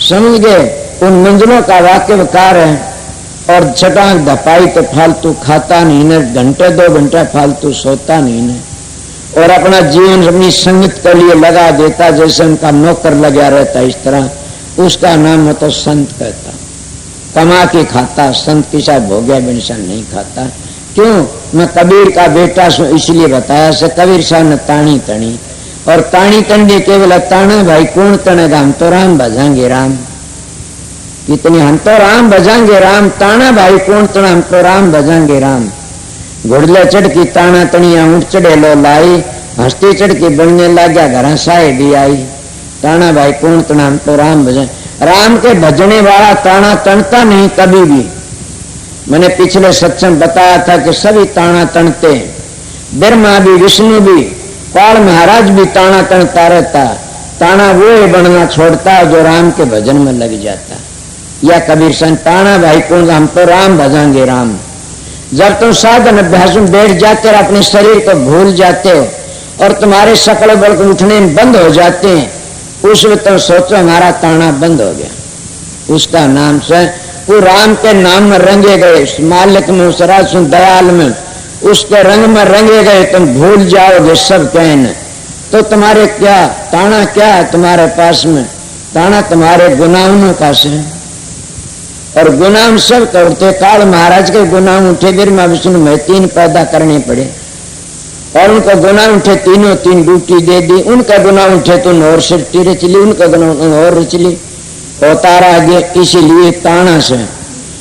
समझ गए। उन मंजिलों का वाक्यकार है। और चटाक धपाई तो फालतू खाता नहीं न, घंटे 2 घंटे फालतू सोता नहीं न, और अपना जीवन अपनी संगत के लिए लगा देता, जैसे उनका नौकर लगा रहता। इस तरह उसका नाम तो संत कहता। कमा के खाता, संत की सा भोग्या बिनसा नहीं खाता। क्यों? मैं कबीर का बेटा सो इसलिए बताया से कबीर साहब ने ताणी तणी, और ताणी तंडे केवल ताना भाई कौन तनेगा, हम तो राम भजाएंगे राम। इतनी हम तो राम भजाएंगे राम, ताना भाई कौन तना, हम तो राम भजाएंगे राम। घुड़ले चढ़ की ताना तणिया ऊँट चढ़े लो लाई, हंसती चढ़ की बनने लगा घर साए भी आई। ताना भाई कौन तना, हम तो राम भजाए। राम के भजने वाला ताना तनता नहीं कभी भी। मैंने पिछले सत्संग बताया था कि सभी ताना तनते, ब्रह्मा भी, विष्णु भी, काल महाराज भी ताना तनता रहता। ताना वो ही बनना छोड़ता है जो राम के भजन में लग जाता। या कबीर संत ताना भाई कौन, हम तो राम भजाएंगे राम। जब तुम साधन अभ्यास में बैठ जाते और अपने शरीर को भूल जाते हो और तुम्हारे शकल बल को उठने बंद हो जाते हैं, उस वक्त तुम सोचो हमारा ताना बंद हो गया। उसका नाम से वो राम के नाम में रंगे गए, उस मालिक में, उस राज दयाल में, उसके रंग में रंगे गए, तुम भूल जाओगे सब कहने। तो तुम्हारे क्या ताना क्या है तुम्हारे पास में? ताना तुम्हारे गुनाहों का से, और गुनाह सब करते। काल महाराज के गुनाह उठे, ब्रह्मा विष्णु में 3 पैदा करने पड़े, और उनका गुनाह उठे तीनों 3 ड्यूटी दे दी। उनका गुनाह उठे तो और सिरटी रचली, उनका गुनाह और रचली, होता रह गया। इसीलिए ताना से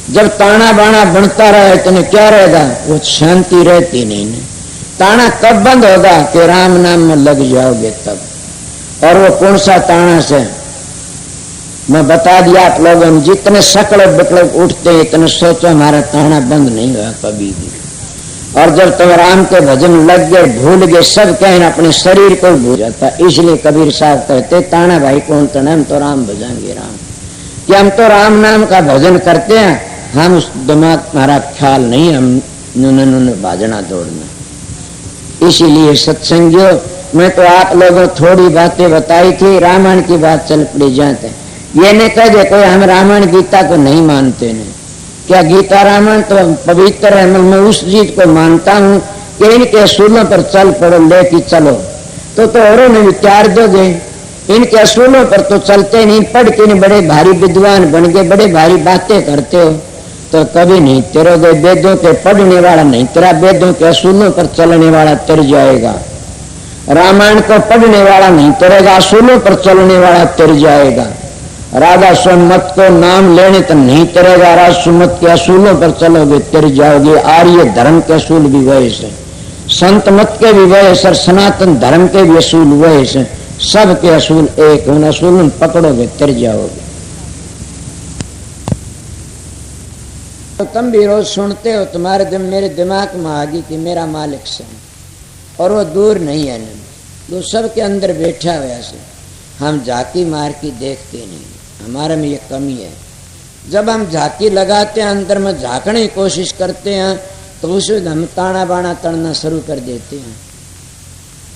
जब ताना बाना बनता रहे तो क्या रहेगा? वो शांति रहती नहीं। ताना कब बंद होगा? कि राम नाम में लग जाओगे तब। और वो कौन सा ताना से मैं बता दिया आप लोगों ने, जितने सकल बकल उठते हैं इतने सोचो हमारा ताना बंद नहीं हुआ कभी भी। और जब तुम राम के भजन लग गए, भूल गए सब, कहना अपने शरीर को भूल जाता। इसलिए कबीर साहब कहते ताना भाई कौन तना, हम तो राम भजाएंगे राम। कि हम तो राम नाम का भजन करते हैं, हम उस दिमाग हमारा ख्याल नहीं, हम नुन भाजना दौड़ना। इसीलिए सत्संगियों, मैं तो आप लोगों थोड़ी बातें बताई थी, रामायण की बात चल पड़ी जाते। ये नहीं कह दे कोई हम रामायण गीता को नहीं मानते नहीं। क्या गीता रामायण तो पवित्र है, मैं उस चीज को मानता हूँ कि इनके असूलों पर चल पड़ो, लेके चलो तो औरों ने विचार दोगे। इनके असूलों पर तो चलते नहीं, पढ़ के नहीं बड़े भारी विद्वान बन गए, बड़े भारी बातें करते हो तो कभी नहीं तेरोगे। वेदों के पढ़ने वाला नहीं तेरा, वेदों के असूलों पर चलने वाला तर जाएगा। रामायण को पढ़ने वाला नहीं तरेगा, असूलों पर चलने वाला तर जाएगा। राधा सुमत को नाम लेने तो नहीं तरेगा, राधा सुमत के असूलों पर चलोगे तर जाओगे। आर्य धर्म के असूल भी वही से, संत मत के भी वही से, सनातन धर्म के भी असूल वही से, सब के असूल एक। उन असूल पकड़ोगे तर जाओगे। तो तुम भी रोज सुनते हो, तुम्हारे मेरे दिमाग में आ गई कि मेरा मालिक से, और वो दूर नहीं है, वो सबके अंदर बैठा हुआ से। हम झांकी मार के देखते नहीं, हमारे में ये कमी है। जब हम झांकी लगाते हैं, अंदर में झांकने की कोशिश करते हैं, तो उसे हम ताना बाना तड़ना शुरू कर देते हैं।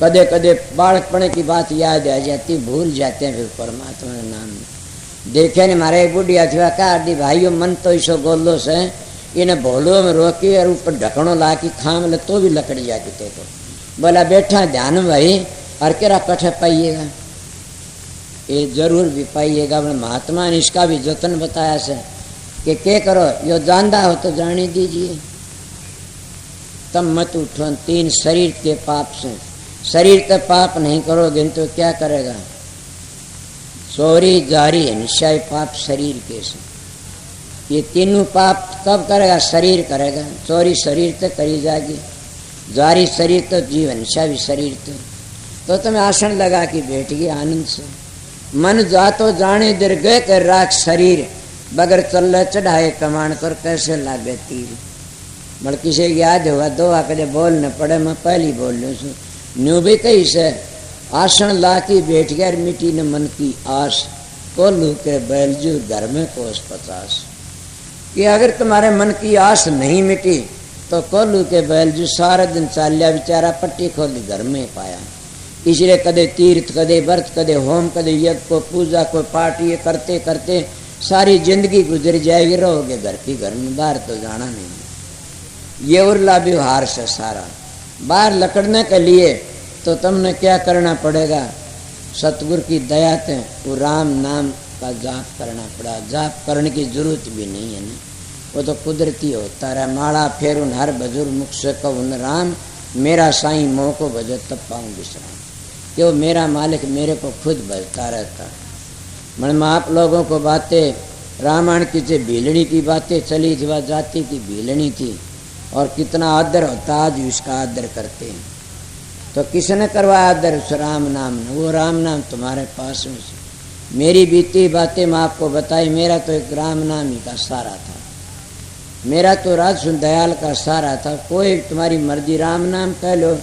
कदे कदे बालकपने की बात याद आ जाती, भूल जाते हैं, फिर परमात्मा का नाम देखे ने। मारे एक बुढ़िया थी का भाइयों मन तो इसो गोलो से इन्हें भोलो में रोकी और ऊपर ढकनो ला की खाम ले तो भी लकड़ी जाती थे। तो बोला बैठा ध्यान भाई, और केरा कठे पाइएगा, ये जरूर भी पाइएगा। महात्मा ने इसका भी जतन बताया से कि क्या करो, यो जानदा हो तो जाने दीजिए, तब मत उठो। 3 शरीर के पाप से, शरीर के पाप नहीं करोगे तो क्या करेगा? चोरी जारी हिंसा पाप शरीर के से, ये तीनों पाप कब करेगा? शरीर करेगा। चोरी शरीर तो करी जाएगी, जारी शरीर तो, जीव हिंसा भी शरीर तो तुम्हें आसन लगा के बैठ गई आनंद से। मन जातो जाने दिर गए कर राख शरीर, बगर चल चढ़ाए कमान कर कैसे लागे तीर। बड़ किसी याद हुआ 2 आंकड़े बोलने पड़े, मैं पहली बोल लूँ सु न्यू भी कही से आसन ला के बैठ गया, मिट्टी ने मन की आस, कोल्लू के बैलजू घर में कोस 50। कि अगर तुम्हारे मन की आस नहीं मिटी तो कोल्लू के बैलजू सारा दिन चालिया बेचारा पट्टी खोली घर में पाया। इसलिए कदे तीर्थ, कदे व्रत, कदे होम, कदे यज्ञ को पूजा को पाठ, ये करते करते सारी जिंदगी गुजर जाएगी। रहोगे घर की घर में, बाहर तो जाना नहीं। ये उर्ला व्यवहार से सारा बाहर लकड़ने के लिए तो तुमने क्या करना पड़ेगा? सतगुरु की दया से वो राम नाम का जाप करना पड़ा। जाप करने की जरूरत भी नहीं है ना, वो तो कुदरती होता रहा। माला फेरुन हर बजुर मुख से कहून राम, मेरा साईं मोह को भजो तब पाऊँ विश्राम। कि वो मेरा मालिक मेरे को खुद भजता रहता। मैं आप लोगों को बातें रामायण की जो भीलनी की बातें चली थी, वह जाति की भीलनी थी और कितना आदर होता, आज भी उसका आदर करते हैं। तो किसने करवाया आदर? उस राम नाम ने। वो राम नाम तुम्हारे पास में। मेरी बीती बातें मैं आपको बताई। मेरा तो एक राम नाम ही का सारा था, मेरा तो राजसुन दयाल का सारा था। कोई तुम्हारी मर्जी राम नाम कह लो,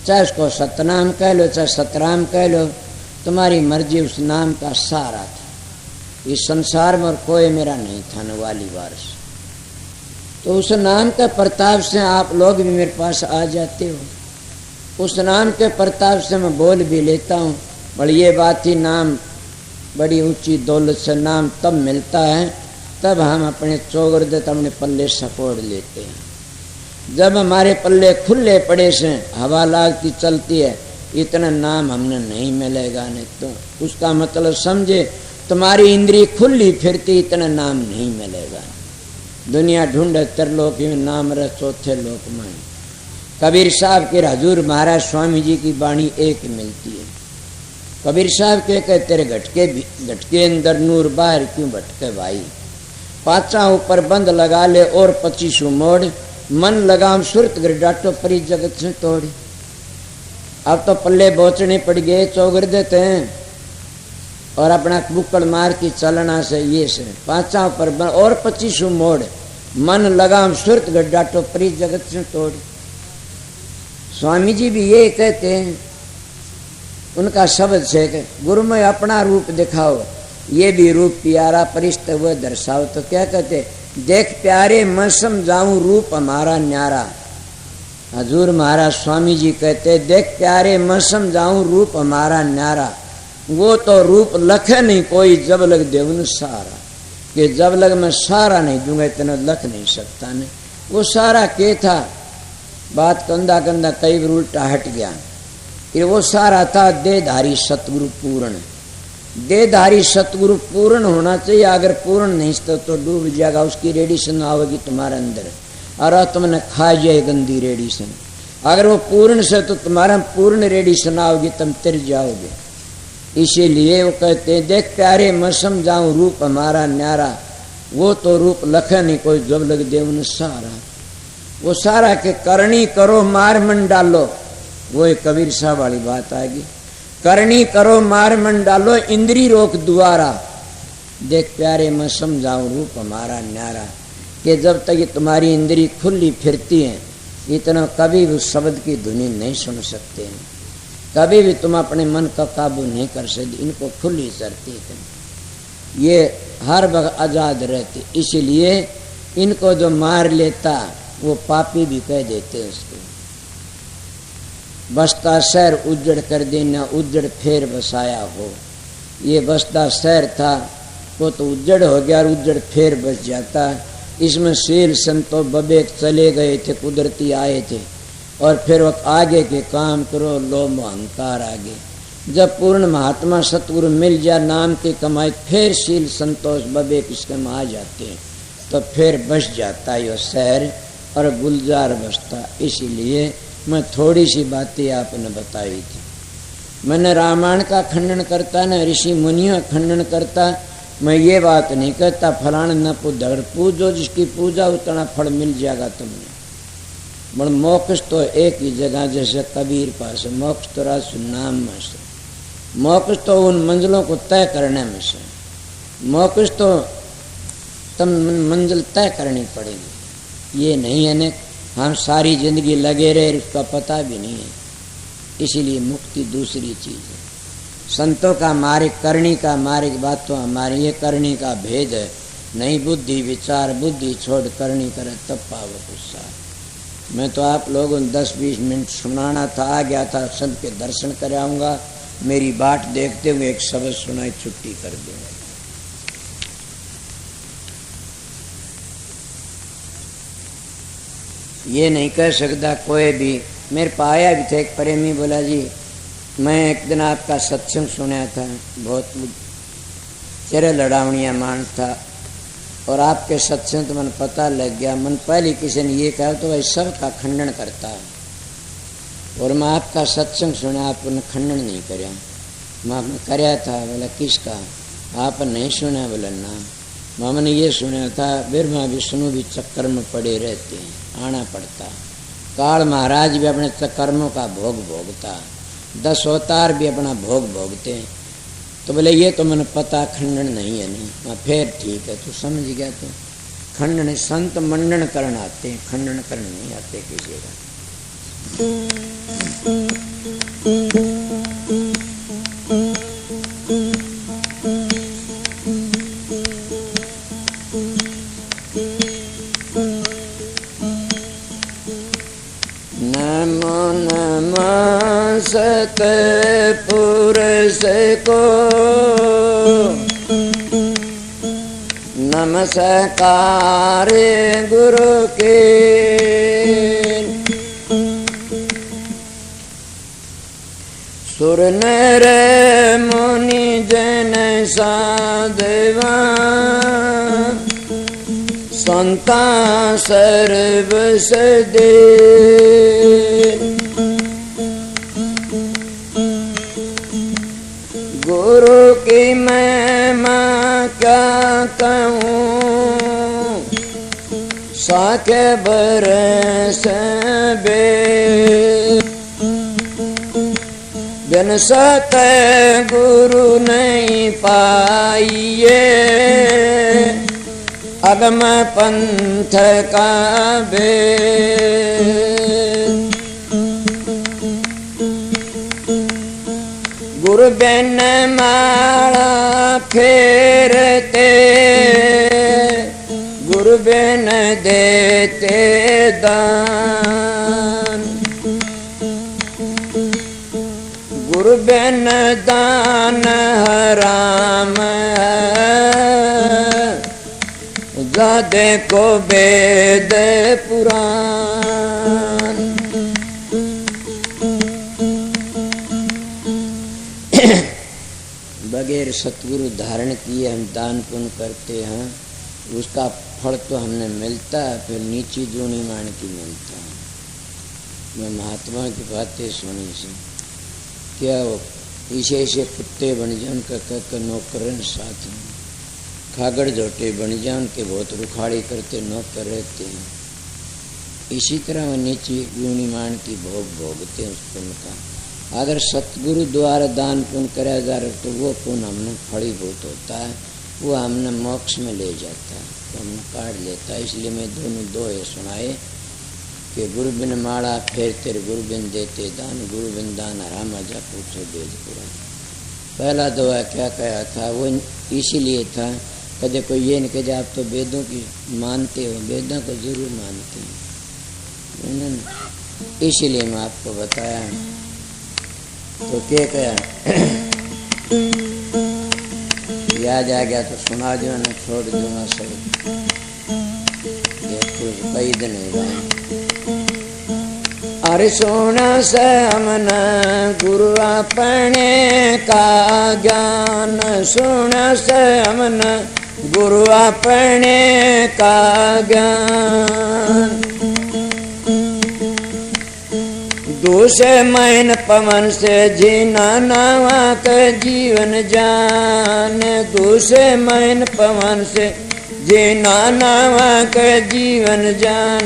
चाहे उसको सतनाम कह लो, चाहे सतराम कह लो, तुम्हारी मर्जी, उस नाम का सारा था। इस संसार में और कोई मेरा नहीं था न वाली वारिस। तो उस नाम के प्रताप से आप लोग भी मेरे पास आ जाते हो। उस नाम के प्रताप से मैं बोल भी लेता हूँ। बड़ी ये बात ही, नाम बड़ी ऊंची दौलत से नाम तब मिलता है तब हम अपने चौगर्दे अपने पल्ले सपोड़ लेते हैं। जब हमारे पल्ले खुले पड़े से हवा लागती चलती है, इतना नाम हमने नहीं मिलेगा। नहीं तो उसका मतलब समझे तुम्हारी इंद्री खुली फिरती, इतना नाम नहीं मिलेगा। दुनिया ढूंढे त्रिलोक में, नाम रह चौथे लोक में। कबीर साहब के हजूर महाराज स्वामी जी की वाणी एक मिलती है। कबीर साहब के तेरे घटके अंदर नूर, बाहर क्यों भटके भाई। पाचा ऊपर बंद लगा ले और 25 मोड़, मन लगाम सुरत गिर डाटो परी जगत से तोड़ी। अब तो पल्ले बोचने पड़ गए, चौगर देते हैं और अपना बुक्कड़ मार की चलना से ये से पाचा ऊपर बंद और 25 मोड़, मन लगाम सुरत गिर डाटो परी जगत से तोड़ी। स्वामी जी भी ये कहते हैं, उनका शब्द से कि गुरु में अपना रूप दिखाओ, ये भी रूप प्यारा परिस्त हुए दर्शाओ। तो क्या कहते? देख प्यारे मैं समझाऊं रूप हमारा न्यारा। हजूर महाराज स्वामी जी कहते, देख प्यारे मैं समझाऊं रूप हमारा न्यारा। वो तो रूप लखे नहीं कोई, जब लग देवन सारा। कि जब लग मैं सारा नहीं दूंगा इतना लख नहीं सकता ने। वो सारा के था, बात कंधा कंधा कई बार उल्टा हट गया। फिर वो सारा था देहधारी सतगुरु पूर्ण। देहधारी सतगुरु पूर्ण होना चाहिए। अगर पूर्ण नहीं तो डूब जाएगा, उसकी रेडिएशन आवेगी तुम्हारे अंदर और तुमने खा जाए गंदी रेडिएशन। अगर वो पूर्ण से तो तुम्हारा पूर्ण रेडिएशन आओगी, तुम तिर जाओगे। इसीलिए वो कहते हैं, देख प्यारे मैं समझाऊं रूप हमारा न्यारा। वो तो रूप लखे नहीं कोई, जब लग देवन सारा। वो सारा के करनी करो मार मन डालो, वो एक कबीर साहब वाली बात आएगी। करनी करो मार मन डालो, इंद्री रोक दुआरा। देख प्यारे मैं समझाऊं रूप हमारा न्यारा। कि जब तक ये तुम्हारी इंद्री खुली फिरती है, इतना कभी भी उस शब्द की धुनी नहीं सुन सकते हैं। कभी भी तुम अपने मन का काबू नहीं कर सकते। इनको खुली चलती है, ये हर वक्त आजाद रहते। इसलिए इनको जो मार लेता वो पापी भी कह देते उसको। बसता शहर उजड़ कर देना, उजड़ फेर बसाया हो। ये बसता शहर था, वो तो उजड़ हो गया और उजड़ फेर बस जाता। इसमें शील संतो बबेक चले गए थे, कुदरती आए थे और फिर वो आगे के काम करो, लोभ अहंकार आगे। जब पूर्ण महात्मा सतगुरु मिल जाए, नाम की कमाई, फिर शील संतोष बबेक इसके में आ जाते हैं, तो फिर बस जाता है शहर और गुलजार बसता। इसीलिए मैं थोड़ी सी बातें आपने बताई थी। मैंने रामायण का खंडन करता, न ऋषि मुनियों का खंडन करता। मैं ये बात नहीं कहता फलाना न पूजो, पूजो जिसकी पूजा उतना फल मिल जाएगा तुमने। बड़ मोक्ष तो एक ही जगह, जैसे कबीर पास मोक्ष तो राज नाम में से। मोक्ष तो उन मंजिलों को तय करने में से। मोक्ष तो तुम मंजिल तय करनी पड़ेगी। ये नहीं है न हम सारी जिंदगी लगे रहे, उसका पता भी नहीं है। इसीलिए मुक्ति दूसरी चीज है। संतों का मार्ग, करनी का मार्ग, बात तो हमारी ये करनी का भेद है। नहीं बुद्धि विचार, बुद्धि छोड़ करनी करे तब पावो उत्साह। मैं तो आप लोगों ने 10-20 मिनट सुनाना था, आ गया था, सबके दर्शन कर आऊँगा, मेरी बाट देखते हुए एक शब्द सुनाई, छुट्टी कर दूँगा। ये नहीं कह सकता कोई भी। मेरे पाया भी थे एक प्रेमी, बोला जी मैं एक दिन आपका सत्संग सुना था, बहुत चेहरे लड़ावनिया मान था, और आपके सत्संग तो मन पता लग गया। मन पहले किसी ने ये कहा तो वह सब का खंडन करता है, और मैं आपका सत्संग सुना, आपने खंडन नहीं कराया। मैं आपने कराया था, बोला किसका? आपने नहीं सुना? बोला ना, मैंने ये सुना था, ब्रह्मा विष्णु भी चक्कर में पड़े रहते हैं, आना पड़ता। काल महाराज भी अपने कर्मों का भोग भोगता, 10 अवतार भी अपना भोग भोगते हैं। तो बोले ये तो मैंने पता, खंडन नहीं है। नहीं, मैं फिर ठीक है, तू समझ गया। तो खंडन संत मंडन करन आते हैं, खंडन करन नहीं आते किसी का। सतपुरुष को नमस्कार गुरु के, सुर नर मुनि जन साधवा, संता सर्व सदे। गुरु की महिमा क्या कहूँ, साके बरस बिन सत गुरु नहीं पाइए, अगम पंथ का भेद। गुरु बिन माला फेरते, गुरु बिन देते दान, गुरु बिन दान हराम है, जादे को वेद पुराण। बगैर सतगुरु धारण किए हम दान पुण्य करते हैं, उसका फल तो हमने मिलता है, फिर नीची जूनी मान की मिलता है। मैं महात्मा की बातें सुनी से क्या वो ऐसे कुत्ते बन जाए, उनका कहकर नौकरन साथ में, खागड़ झोटे बन जाए, उनके बहुत रुखाड़ी करते नौकर रहते हैं। इसी तरह वो नीची जूनी मान की भोग भोगते हैं उस पुण्य का। अगर सतगुरु द्वारा दान पुण्य कराया जा रहा तो वो पुण्य हमने फलीभूत होता है, वो हमने मोक्ष में ले जाता है, तो हमने काट लेता है। इसलिए मैं दोनों दोहे सुनाए कि गुरु बिन माड़ा फेर तेरे, गुरु बिन देते दान, गुरु बिन दान हराम जा पूछो वेद पुराण। पहला दोहा क्या कहा था, वो इसीलिए था, कदे कोई ये नहीं कहे आप तो वेदों की मानते हो, वेदों को जरूर मानते हैं, इसीलिए मैं आपको बताया। तो क्या कहा, याद आ गया तो सुना दो, ना छोड़ दूंगा सब, देखो कई दिन हो गए। अरे सोना से हमने गुरु अपने का ज्ञान, सोना से हमने गुरु अपने का ज्ञान। दूसरे मैन पवन से जीना नावा के जीवन जान, दूसरे मैन पवन से जीना नावा के जीवन जान।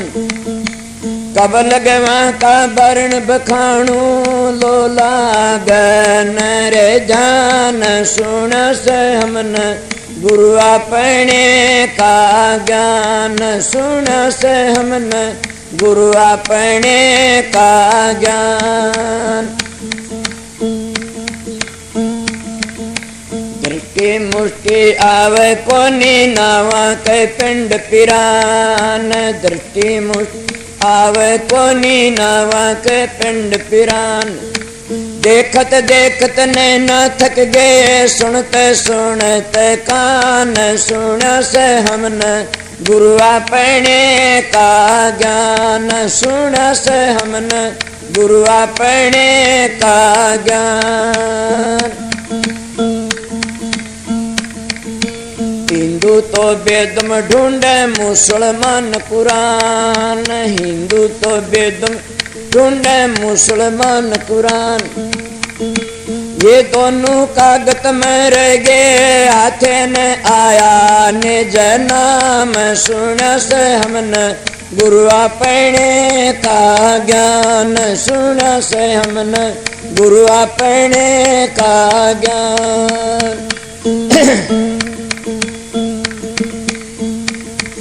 कब लगवा का वर्ण बखाणू, लोला गन रे जान, सुन से हमने गुरु अपने का ज्ञान, सुन से हमने गुरु अपने का ज्ञान। दृष्टि मुष्टि आवे कोनी नावा के पिंड पिरान, दृष्टि मुष्टि आवे कोनी नावा के पिंड पिरान। देखत देखत नैना थक गए, सुनते सुनते कान, सुन से हमने गुरु अपने का ज्ञान, सुन से हमने गुरु अपने का ज्ञान। हिंदू तो वेद में ढूंढे मुसलमान कुरान, हिंदू तो वेद में ढूंढे मुसलमान कुरान। ये दोनों कागत में रह गए, हाथे ने आया निज नाम, सुन से हमने गुरु अपने का ज्ञान, सुन से हमने गुरु अपने का ज्ञान।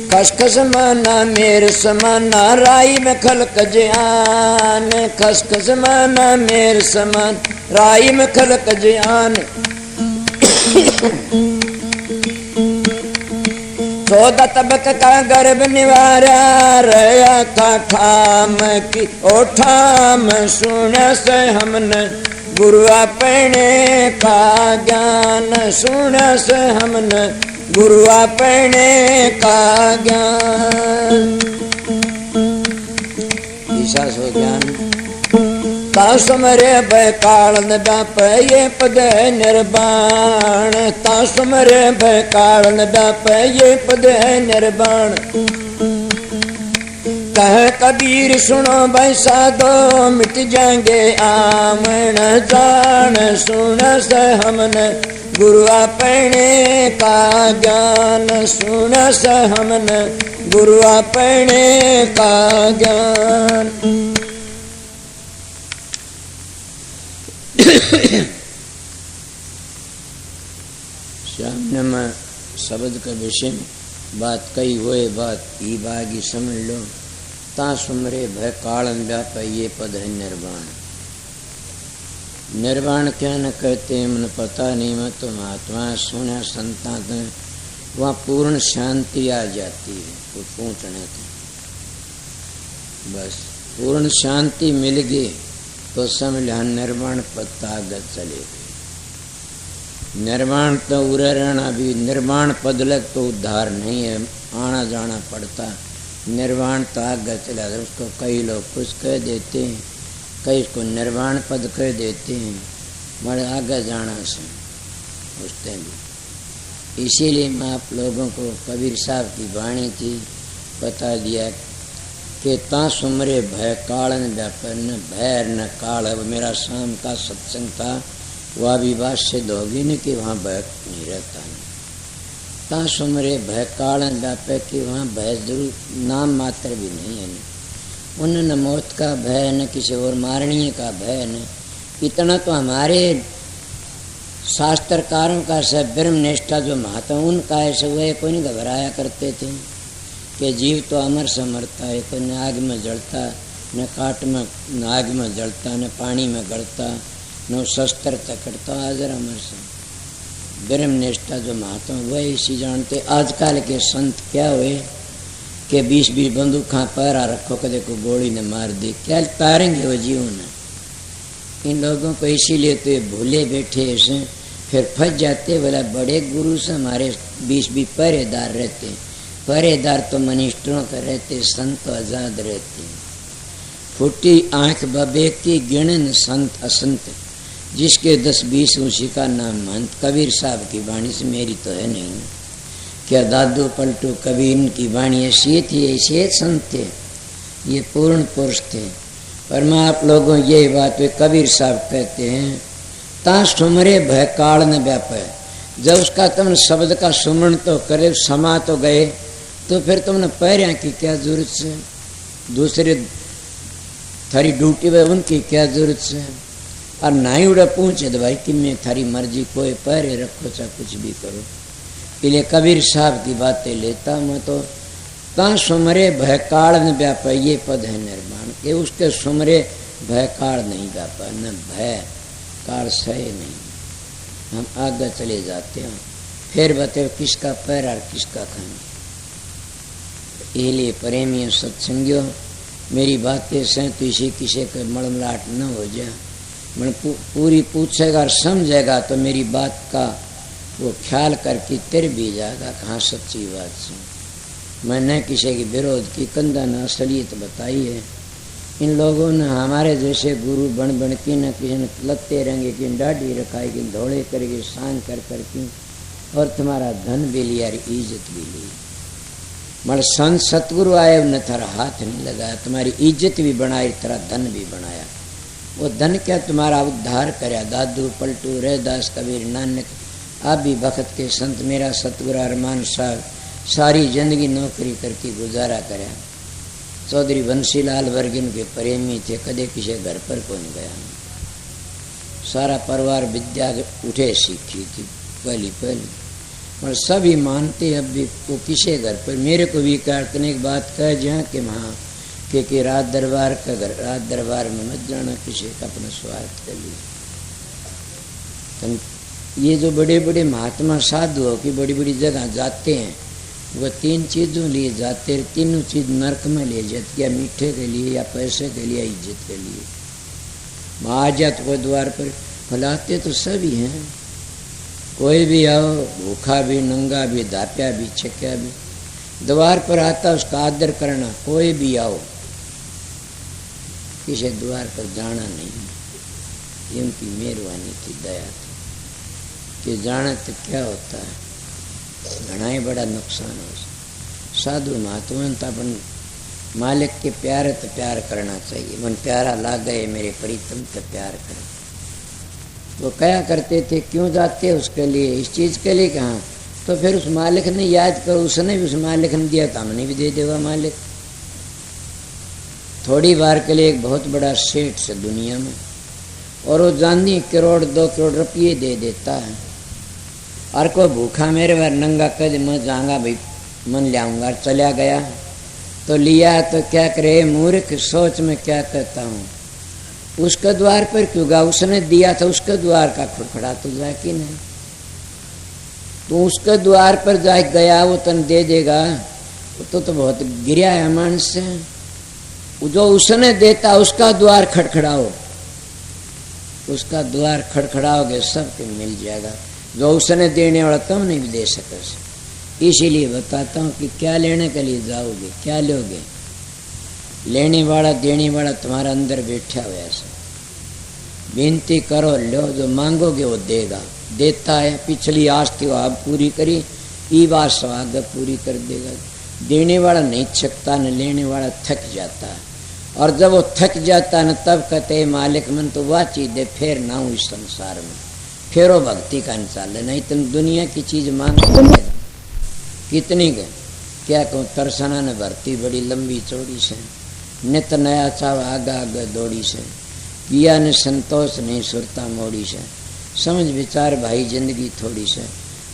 खसखस माना मेर समाना, राई में खलक ज्ञान, खसखस माना मेर समान, राई में खलक ज्ञान। 14 तबक का गर्भ निवारा, रया था ठाम की ओ ठाम, सुन से हमने गुरु अपने का ज्ञान, सुन से हमने गुरु अपने का ज्ञान। ईशा सो ज्ञान तासुमरे बैकाल नदाप ये पद है निर्वाण, तासुमरे बैकाल नदाप ये पद है निर्वाण। कह कबीर सुनो भाई साधो, मिट जाएंगे आमन जान, सुन से हमने गुरु अपने का ज्ञान, सुन से हमने गुरु अपने का ज्ञान। सामने में शब्द के विषय में बात कही हुए बात ई बागी समझ लो। ता सुमरे भय कालन व्याप ये पद है निर्वाण। निर्वाण क्या न कहते हैं मन पता नहीं, मैं तो महात्मा सुना संता तो वहाँ पूर्ण शांति आ जाती है। तो पूछने थे बस पूर्ण शांति मिल गई तो समझ लिया निर्वाण पद आगे चले गए। निर्वाण तो उरे रहना भी, निर्वाण पद लग तो उद्धार नहीं है, आना जाना पड़ता। निर्वाण तो आगे चला, उसको कई लोग कुछ कह देते हैं, कई इसको निर्वाण पद कह देते हैं, बड़े आगे जाना से उसते भी। इसीलिए मैं आप लोगों को कबीर साहब की वाणी थी बता दिया कि ता सुमरे भय कालन व्यापर, न भय न काल। मेरा शाम का सत्संग था, वह भी बात सिद्ध होगी नहीं कि वहाँ भय नहीं रहता है। ता सुमरे भय कालन व्यापर कि वहाँ भय जरूर नाम मात्र भी नहीं है। उन न मौत का भय, न किसी और मारनीय का भय, न इतना तो हमारे शास्त्रकारों का सब ब्रह्मनिष्ठा जो महात्मा उनका ऐसे हुए कोई नहीं घबराया करते थे कि जीव तो अमर से मरता है, कोई न आग में जलता, न काट में, न आग में जलता, न पानी में गलता, न शस्त्र चकड़ता, हाजर अमर से। ब्रह्मनिष्ठा जो महात्मा वह इसी जानते। आजकल के संत क्या हुए कि 20-20 बंदूक पैरा रखो, कदे को गोली ने मार दी, क्या तारेंगे वो जीवन। इन लोगों को इसीलिए तो ये भूले बैठे ऐसे फिर फंस जाते। बोला बड़े गुरु से हमारे 20-20 पहरेदार रहते, पहरेदार तो मनिष्ठों का रहते, संत तो आजाद रहते। फूटी आंख बबे की गिणन संत असंत, जिसके 10-20 उसी का नाम महंत। कबीर साहब की वाणी से मेरी तो है नहीं, क्या दादू पलटू कबीर की वाणी ऐसी थी, ऐसे संत थे, ये पूर्ण पुरुष थे। पर मैं आप लोगों ये बात वे कबीर साहब कहते हैं ता सुमरे भय काल न व्यापे। जब उसका तुमने शब्द का सुमरण तो करे, समा तो गए, तो फिर तुमने पैरिया की क्या जरूरत से, दूसरे थारी ड्यूटी में उनकी क्या जरूरत से। और नाई उड़ा पूछे तो भाई कि मैं थारी मर्जी, कोई पैरे रखो चाहे कुछ भी करो। इसलिए कबीर साहब की बातें लेता मैं तो ता सुमरे भय काल न व्यापा ये पद है निर्माण के। उसके सुमरे भय काल नहीं व्यापा, न भय काल सहे नहीं। हम आगे चले जाते हैं, फिर बताओ किसका पैर और किसका खाना। इसलिए प्रेमियों सत्संगियों मेरी बातें से तो इसी किसी का मड़मलाट न हो जाए। मैं पूरी पूछेगा और समझेगा तो मेरी बात का वो ख्याल करके तिर भी जाएगा कहाँ सच्ची बात से। मैंने किसी की विरोध की कंधा न असलियत बताई है। इन लोगों ने हमारे जैसे गुरु बन बन की न किसी ने लत्ते रंगे की डाढ़ी रखाई की धोड़े करके सांग कर की और तुम्हारा धन भी लिया और इज्जत भी ली। मगर संत सतगुरु आए न थारा हाथ नहीं लगाया, तुम्हारी इज्जत भी बनाई, तेरा धन भी बनाया। वो धन क्या तुम्हारा उद्धार कराया। दादू पलटू रैदास कबीर नानक आप भी बखत के संत मेरा सतगुरु अरमान साहब सारी जिंदगी नौकरी करके गुजारा कराया। चौधरी बंसीलाल वर्गिन के प्रेमी थे, कदे किसी घर पर कौन गया। सारा परिवार विद्या उठे सीखी थी पहली और सभी मानते अब भी वो किसी घर पर। मेरे को भी करने की बात कह जहाँ के वहाँ कि रात दरबार का घर, रात दरबार में मत जाना किसी का अपना स्वार्थ के लिए। तो ये जो बड़े बड़े महात्मा साधु की बड़ी बड़ी जगह जाते हैं वो तीन चीज़ों लिए जाते हैं। तीनों चीज़ नरक में ले जाती, या मीठे के लिए या पैसे के लिए या इज्जत के लिए। महाजत को द्वार पर फैलाते तो सभी हैं, कोई भी आओ भूखा भी नंगा भी धाप्या भी छक्या भी द्वार पर आता उसका आदर करना। कोई भी आओ किसी द्वार पर जाना नहीं, ये उनकी मेहरबानी थी, दया थी कि जाना तो क्या होता है, घना ही बड़ा नुकसान हो। साधु महात्मा तो अपन मालिक के प्यारे तो प्यार करना चाहिए। मन प्यारा लाग गए मेरे प्रीतम तो प्यार करें। वो क्या करते थे, क्यों जाते उसके लिए, इस चीज़ के लिए कहाँ। तो फिर उस मालिक ने याद करो, उसने भी उस मालिक ने दिया तो हमने भी दे देगा मालिक। थोड़ी बार के लिए एक बहुत बड़ा सेठ से दुनिया में, और वो जानी करोड़ 2 करोड़ रुपये दे देता है। और कोई भूखा मेरे बार नंगा कद मैं जाऊँगा भाई मन लाऊंगा, चला गया तो लिया तो क्या करे मूर्ख, सोच में क्या कहता हूँ। उसके द्वार पर क्यों गा, उसने दिया था उसके द्वार का खड़खड़ा तो जा कि नहीं। तो उसके द्वार पर जा गया वो तन दे देगा, तो बहुत गिरा है मानस से। जो उसने देता उसका द्वार खड़खड़ाओ, उसका द्वार खड़खड़ाओगे सबके मिल जाएगा। जो उसने देने वाला तुम नहीं भी दे सके। इसीलिए बताता हूँ कि क्या लेने के लिए जाओगे, क्या लोगे। लेने वाला देने वाला तुम्हारा अंदर बैठा हुआ है। विनती करो लो, जो मांगोगे वो देगा, देता है। पिछली आस थी वो आप पूरी करी, ई बात आगे पूरी कर देगा। देने वाला नहीं थकता न लेने वाला थक जाता है। और जब वो थक जाता न तब कहते मालिक मन तो वह चीज दे, फिर ना हूँ इस संसार में, फिर वो भक्ति का इंसान। नहीं तुम दुनिया की चीज मांग कितनी गए क्या कहूँ। तरसना ने भर्ती बड़ी लंबी चौड़ी से, नित नया चाव आगा आगे दौड़ी से, किया ने संतोष नहीं सुरता मोड़ी से। समझ विचार भाई जिंदगी थोड़ी से,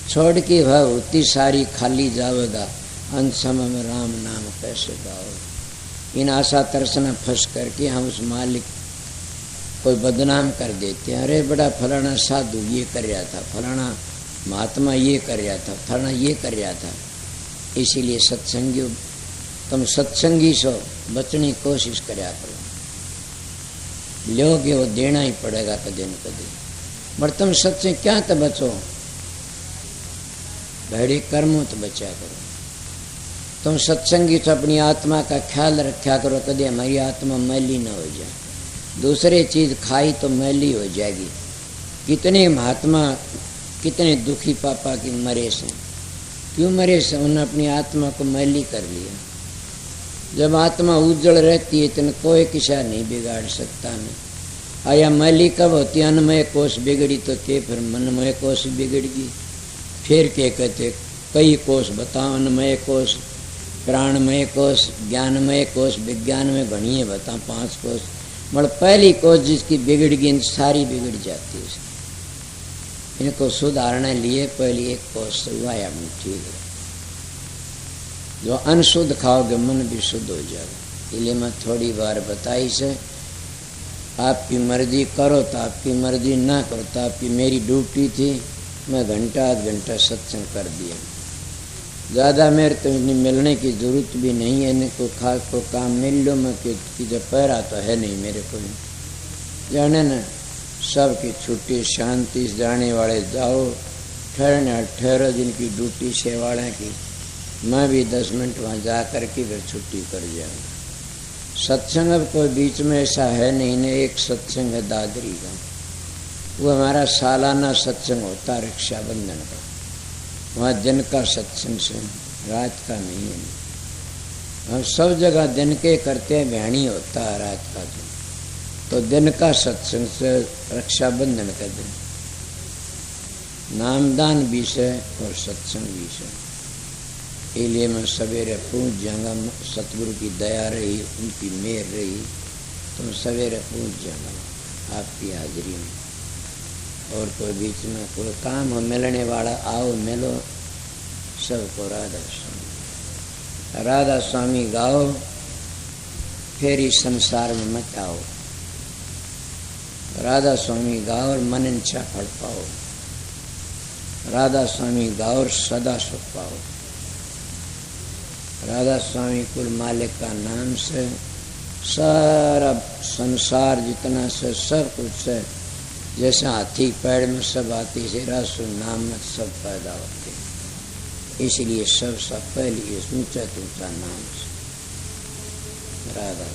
छोड़ के वह होती सारी खाली जावेगा, अंत समय में राम नाम कैसे गाओ। इन आशा तरसना फंस करके हम उस मालिक कोई बदनाम कर देते हैं। अरे बड़ा फलाना साधु ये कर रहा था, फलाना महात्मा ये कर रहा था, फलाना ये कर रहा था। इसीलिए सत्संगियों तुम सत्संगी सो बचने की कोशिश करया करो। लोगे वो देना ही पड़ेगा कदे न कदे। पर तुम सत्संग क्या तो बचो, भैड़ी कर्मों तो बचा करो। तुम सत्संगी तो अपनी आत्मा का ख्याल रखा करो, कदे हमारी आत्मा मैली न हो जाए। दूसरे चीज खाई तो मैली हो जाएगी। कितने महात्मा कितने दुखी पापा की मरे से, क्यों मरे से, उन्होंने अपनी आत्मा को मैली कर लिया। जब आत्मा उज्जवल रहती है तो कोई किसा नहीं बिगाड़ सकता नहीं। आया मैली कब होती है, अन्नमय कोष बिगड़ी तो के फिर मनमय कोष बिगड़गी। फिर के कहते कई कोष बताओ, अन्नमय कोष, प्राणमय कोष, ज्ञानमय कोष, विज्ञान में गणिए बताओ 5 कोष। मतलब पहली कोष जिसकी बिगड़ गई सारी बिगड़ जाती है। इनको सुधारने लिए पहली एक कोष हुआ ठीक है। जो अनशुद्ध खाओगे मन भी शुद्ध हो जाएगा। इसलिए मैं थोड़ी बार बताई से, आपकी मर्जी करो तो आपकी मर्जी ना करो तो आपकी। मेरी ड्यूटी थी, मैं घंटा आध घंटा सत्संग कर दिया। ज़्यादा मेरे तो इन्हें मिलने की ज़रूरत भी नहीं है, इन्हें कोई खास को काम मिल लो मैं कि जब पैरा तो है नहीं मेरे को जाने न सबकी छुट्टी शांति से जाने वाले जाओ, ठहरने ठहरो जिनकी ड्यूटी सेवाड़ा की, मैं भी 10 मिनट वहाँ जा कर के फिर छुट्टी कर जाऊँ। सत्संग अब कोई बीच में ऐसा है नहीं ने, एक सत्संग है दादरी का, वो हमारा सालाना सत्संग होता रक्षाबंधन का, वहाँ दिन का सत्संग से रात का नहीं है। हम सब जगह दिन के करते हैं, बहनी होता है रात का तो दिन का सत्संग से रक्षाबंधन का दिन नामदान भी से और सत्संग भी से। इसलिए मैं सवेरे पहुँच जाऊँगा, सतगुरु की दया रही, उनकी मेहर रही तो मैं सवेरे पहुँच जाऊँगा आपकी हाजिरी में। और कोई बीच में कोई काम हो मिलने वाला आओ मिलो, सबको राधा स्वामी राधा स्वामी गाओ, फिर इस संसार में मत आओ। राधा स्वामी गाओ और मन इच्छा फल पाओ, राधा स्वामी गाओ और सदा सुख पाओ। राधा स्वामी कुल मालिक का नाम से सारा संसार जितना से सब कुछ से, जैसे हाथी पैर में सब हाथी से रासु नाम में सब पैदा होते, इसलिए सब पहले ऊंचा नाम से राधा।